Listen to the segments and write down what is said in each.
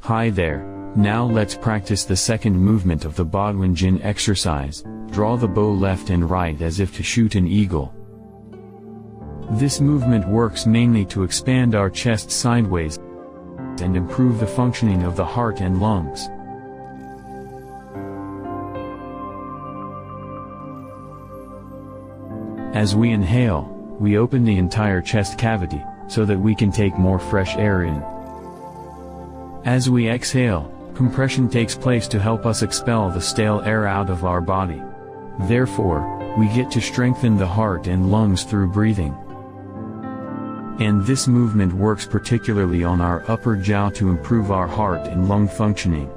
Hi there, now let's practice the second movement of the Bodwin Jin exercise. Draw the bow left and right as if to shoot an eagle. This movement works mainly to expand our chest sideways and improve the functioning of the heart and lungs. As we inhale, we open the entire chest cavity, so that we can take more fresh air in. As we exhale, compression takes place to help us expel the stale air out of our body. Therefore, we get to strengthen the heart and lungs through breathing. And this movement works particularly on our upper jaw to improve our heart and lung functioning.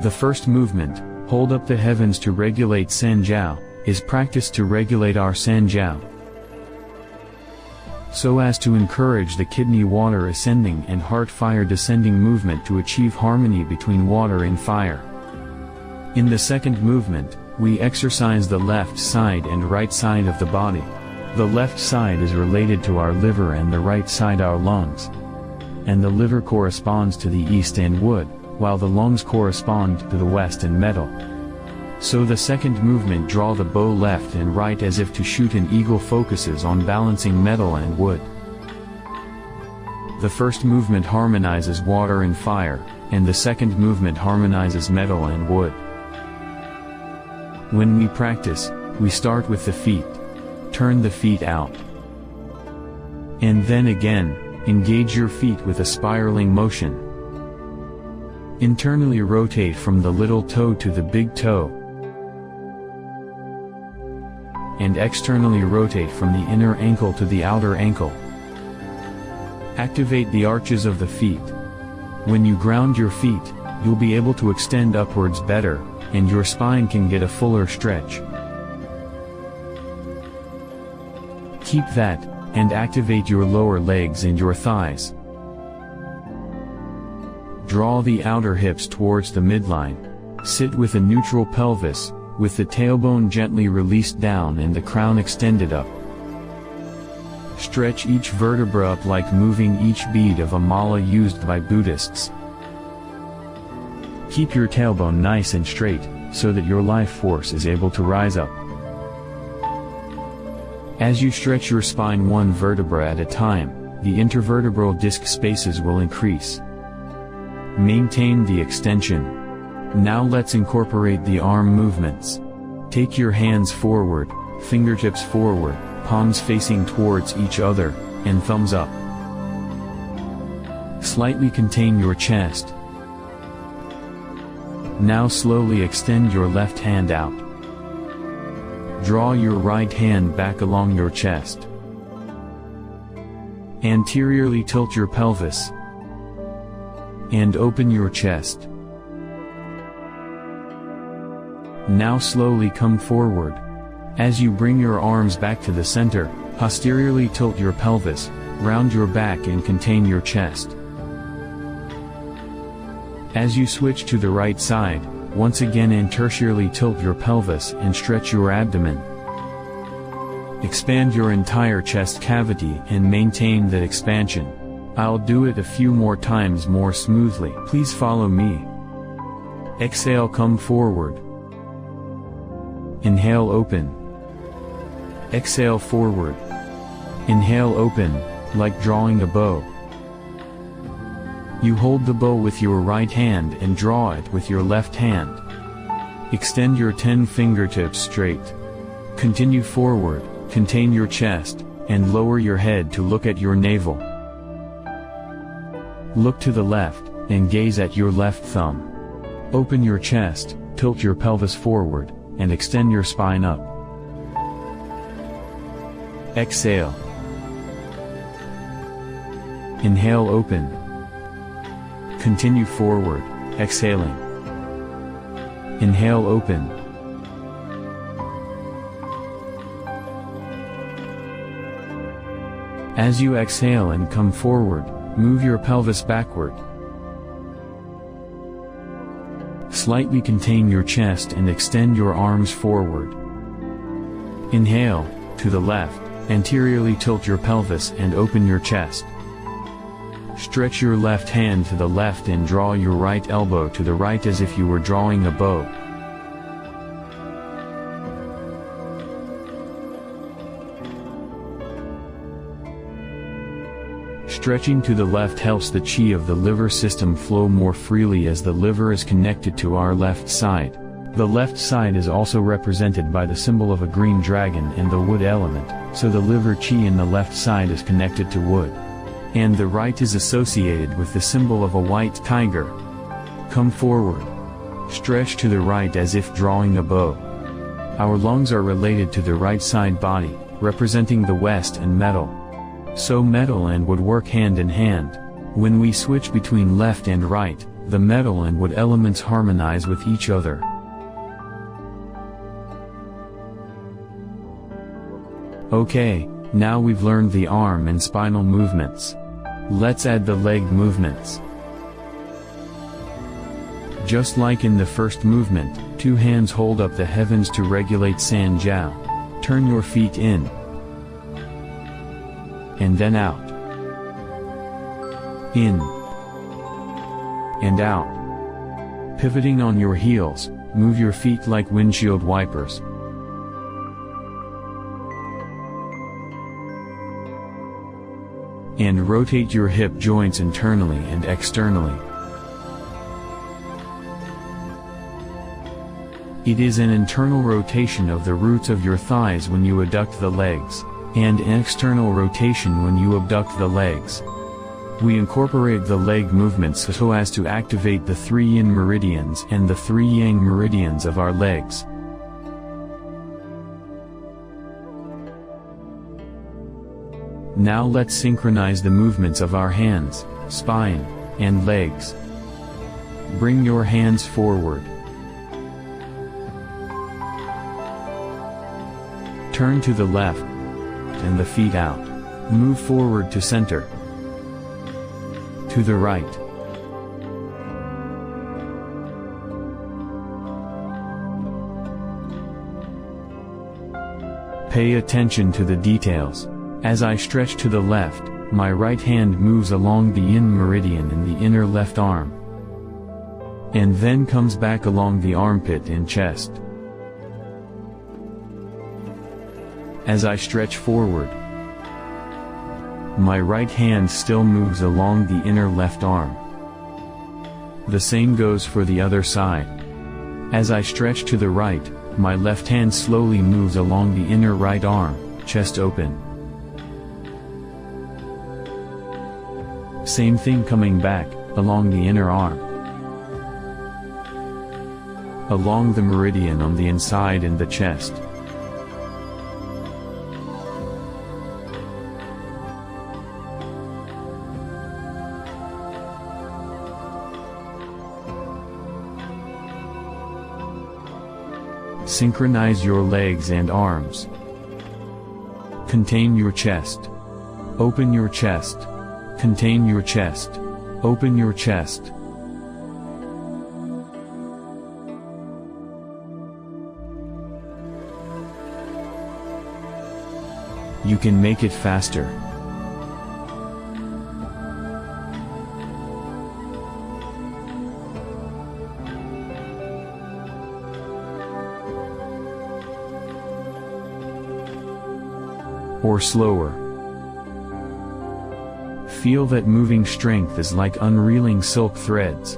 The first movement, hold up the heavens to regulate Sanjiao, is practiced to regulate our Sanjiao, so as to encourage the kidney water ascending and heart fire descending movement to achieve harmony between water and fire. In the second movement, we exercise the left side and right side of the body. The left side is related to our liver and the right side our lungs. And the liver corresponds to the east and wood, while the lungs correspond to the west and metal. So the second movement, draw the bow left and right as if to shoot an eagle, focuses on balancing metal and wood. The first movement harmonizes water and fire, and the second movement harmonizes metal and wood. When we practice, we start with the feet. Turn the feet out. And then again, engage your feet with a spiraling motion. Internally rotate from the little toe to the big toe. And externally rotate from the inner ankle to the outer ankle. Activate the arches of the feet. When you ground your feet, you'll be able to extend upwards better, and your spine can get a fuller stretch. Keep that, and activate your lower legs and your thighs. Draw the outer hips towards the midline. Sit with a neutral pelvis, with the tailbone gently released down and the crown extended up. Stretch each vertebra up like moving each bead of a mala used by Buddhists. Keep your tailbone nice and straight, so that your life force is able to rise up. As you stretch your spine one vertebra at a time, the intervertebral disc spaces will increase. Maintain the extension. Now let's incorporate the arm movements. Take your hands forward, fingertips forward, palms facing towards each other, and thumbs up. Slightly contain your chest. Now slowly extend your left hand out. Draw your right hand back along your chest. Anteriorly tilt your pelvis. And open your chest. Now slowly come forward. As you bring your arms back to the center, posteriorly tilt your pelvis, round your back and contain your chest. As you switch to the right side, once again anteriorly tilt your pelvis and stretch your abdomen. Expand your entire chest cavity and maintain that expansion. I'll do it a few more times more smoothly. Please follow me. Exhale, come forward. Inhale, open. Exhale, forward. Inhale, open, like drawing a bow. You hold the bow with your right hand and draw it with your left hand. Extend your 10 fingertips straight. Continue forward, contain your chest, and lower your head to look at your navel. Look to the left, and gaze at your left thumb. Open your chest, tilt your pelvis forward, and extend your spine up. Exhale. Inhale, open. Continue forward, exhaling. Inhale, open. As you exhale and come forward, move your pelvis backward. Slightly contain your chest and extend your arms forward. Inhale, to the left, Anteriorly tilt your pelvis and open your chest. Stretch your left hand to the left and draw your right elbow to the right as if you were drawing a bow. Stretching to the left helps the chi of the liver system flow more freely as the liver is connected to our left side. The left side is also represented by the symbol of a green dragon and the wood element, so the liver chi in the left side is connected to wood. And the right is associated with the symbol of a white tiger. Come forward. Stretch to the right as if drawing a bow. Our lungs are related to the right side body, representing the west and metal. So metal and wood work hand in hand. When we switch between left and right, the metal and wood elements harmonize with each other. Okay, now we've learned the arm and spinal movements. Let's add the leg movements. Just like in the first movement, 2 hands hold up the heavens to regulate San Jiao. Turn your feet in. And then out. In. And out. Pivoting on your heels, move your feet like windshield wipers. And rotate your hip joints internally and externally. It is an internal rotation of the roots of your thighs when you adduct the legs, and an external rotation when you abduct the legs. We incorporate the leg movements so as to activate the 3 yin meridians and the 3 yang meridians of our legs. Now let's synchronize the movements of our hands, spine, and legs. Bring your hands forward. Turn to the left, and the feet out. Move forward to center. To the right. Pay attention to the details. As I stretch to the left, my right hand moves along the yin meridian in the inner left arm. And then comes back along the armpit and chest. As I stretch forward, my right hand still moves along the inner left arm. The same goes for the other side. As I stretch to the right, my left hand slowly moves along the inner right arm, chest open. Same thing coming back, along the inner arm. Along the meridian on the inside and the chest. Synchronize your legs and arms. Contain your chest. Open your chest. Contain your chest. Open your chest. You can make it faster. Or slower. Feel that moving strength is like unreeling silk threads.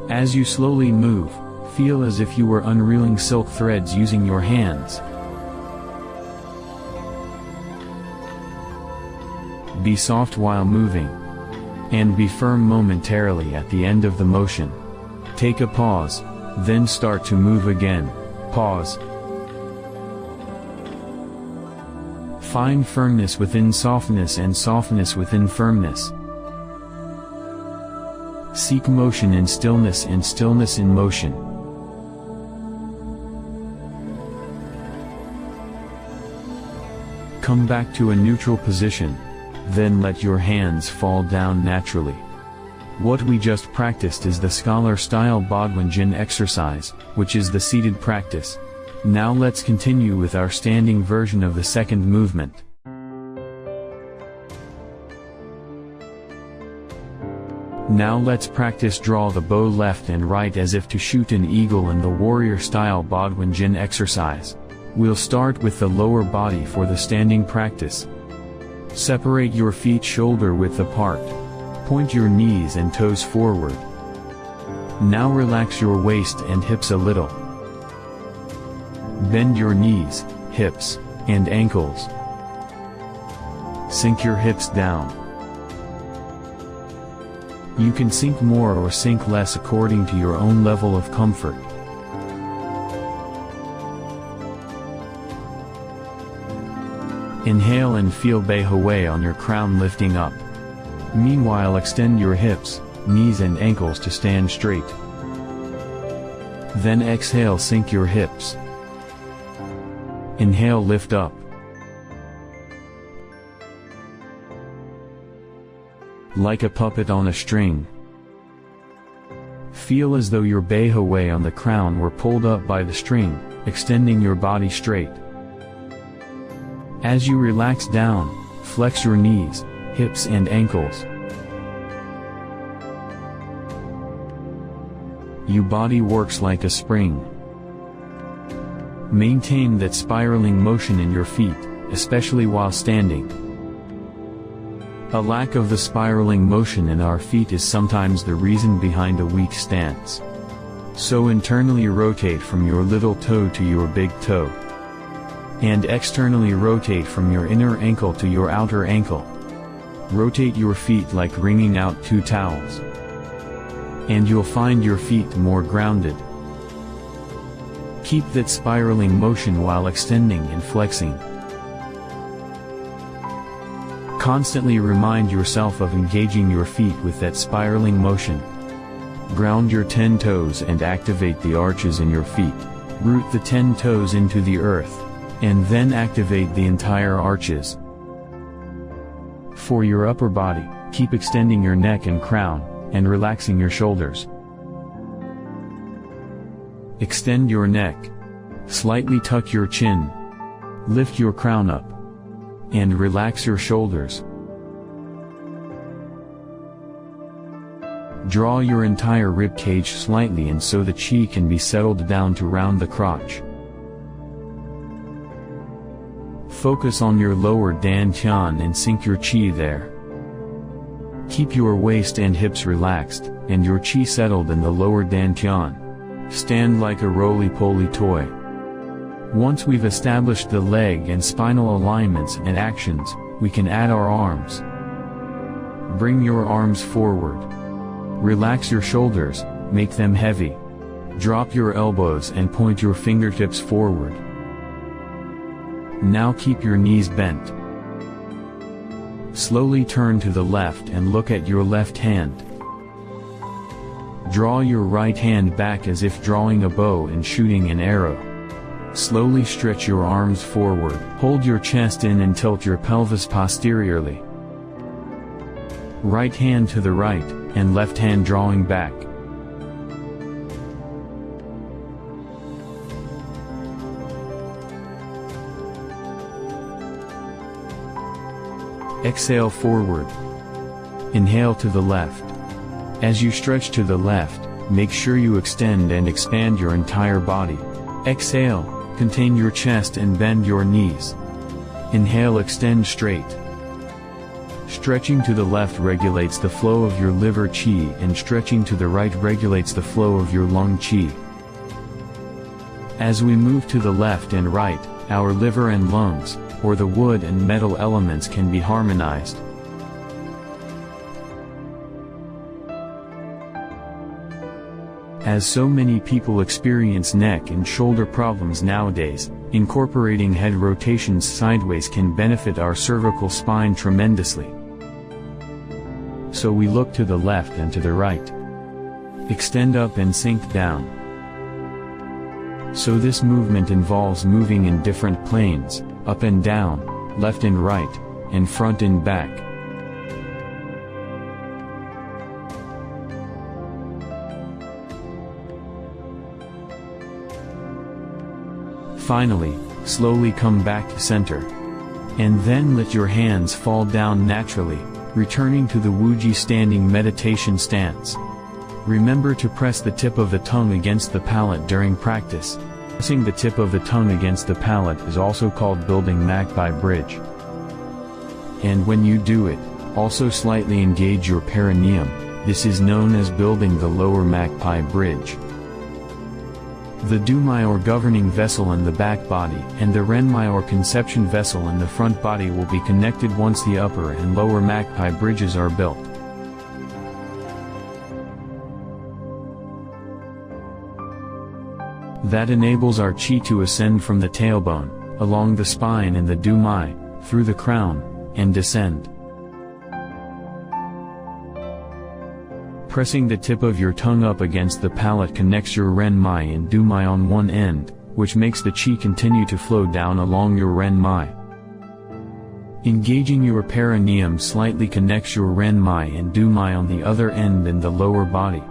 As you slowly move, feel as if you were unreeling silk threads using your hands. Be soft while moving. And be firm momentarily at the end of the motion. Take a pause, then start to move again. Pause. Find firmness within softness and softness within firmness. Seek motion in stillness and stillness in motion. Come back to a neutral position, then let your hands fall down naturally. What we just practiced is the scholar-style Bodwin Jin exercise, which is the seated practice. Now let's continue with our standing version of the second movement. Now let's practice draw the bow left and right as if to shoot an eagle in the warrior style Bodwin Jin exercise. We'll start with the lower body for the standing practice. Separate your feet shoulder width apart. Point your knees and toes forward. Now relax your waist and hips a little. Bend your knees, hips, and ankles. Sink your hips down. You can sink more or sink less according to your own level of comfort. Inhale and feel Bei Hwei on your crown lifting up. Meanwhile, extend your hips, knees and ankles to stand straight. Then exhale, sink your hips. Inhale, lift up. Like a puppet on a string. Feel as though your Bei Hwei on the crown were pulled up by the string, extending your body straight. As you relax down, flex your knees, hips and ankles. Your body works like a spring. Maintain that spiraling motion in your feet, especially while standing. A lack of the spiraling motion in our feet is sometimes the reason behind a weak stance. So internally rotate from your little toe to your big toe. And externally rotate from your inner ankle to your outer ankle. Rotate your feet like wringing out two towels. And you'll find your feet more grounded. Keep that spiraling motion while extending and flexing. Constantly remind yourself of engaging your feet with that spiraling motion. Ground your 10 toes and activate the arches in your feet. Root the 10 toes into the earth. And then activate the entire arches. For your upper body, keep extending your neck and crown, and relaxing your shoulders. Extend your neck. Slightly tuck your chin. Lift your crown up. And relax your shoulders. Draw your entire rib cage slightly and so the chi can be settled down to round the crotch. Focus on your lower dantian and sink your chi there. Keep your waist and hips relaxed, and your chi settled in the lower dantian. Stand like a roly-poly toy. Once we've established the leg and spinal alignments and actions, we can add our arms. Bring your arms forward. Relax your shoulders, make them heavy. Drop your elbows and point your fingertips forward. Now keep your knees bent. Slowly turn to the left and look at your left hand. Draw your right hand back as if drawing a bow and shooting an arrow. Slowly stretch your arms forward. Hold your chest in and tilt your pelvis posteriorly. Right hand to the right, and left hand drawing back. Exhale forward. Inhale to the left. As you stretch to the left, make sure you extend and expand your entire body. Exhale, contain your chest and bend your knees. Inhale, extend straight. Stretching to the left regulates the flow of your liver qi, and stretching to the right regulates the flow of your lung qi. As we move to the left and right, our liver and lungs, or the wood and metal elements, can be harmonized. As so many people experience neck and shoulder problems nowadays, incorporating head rotations sideways can benefit our cervical spine tremendously. So we look to the left and to the right. Extend up and sink down. So this movement involves moving in different planes, up and down, left and right, and front and back. Finally, slowly come back to center. And then let your hands fall down naturally, returning to the Wuji standing meditation stance. Remember to press the tip of the tongue against the palate during practice. Pressing the tip of the tongue against the palate is also called building magpie bridge. And when you do it, also slightly engage your perineum. This is known as building the lower magpie bridge. The Dumai or governing vessel in the back body and the Renmai or conception vessel in the front body will be connected once the upper and lower magpie bridges are built. That enables our chi to ascend from the tailbone, along the spine and the Dumai, through the crown, and descend. Pressing the tip of your tongue up against the palate connects your Renmai and Dumai on one end, which makes the chi continue to flow down along your Renmai. Engaging your perineum slightly connects your Renmai and Dumai on the other end in the lower body.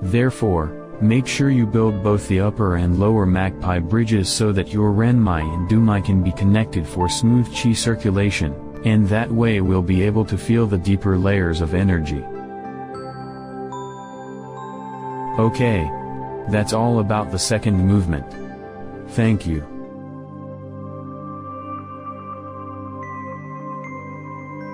Therefore, make sure you build both the upper and lower magpie bridges so that your Renmai and Dumai can be connected for smooth chi circulation, and that way we'll be able to feel the deeper layers of energy. Okay. That's all about the second movement. Thank you.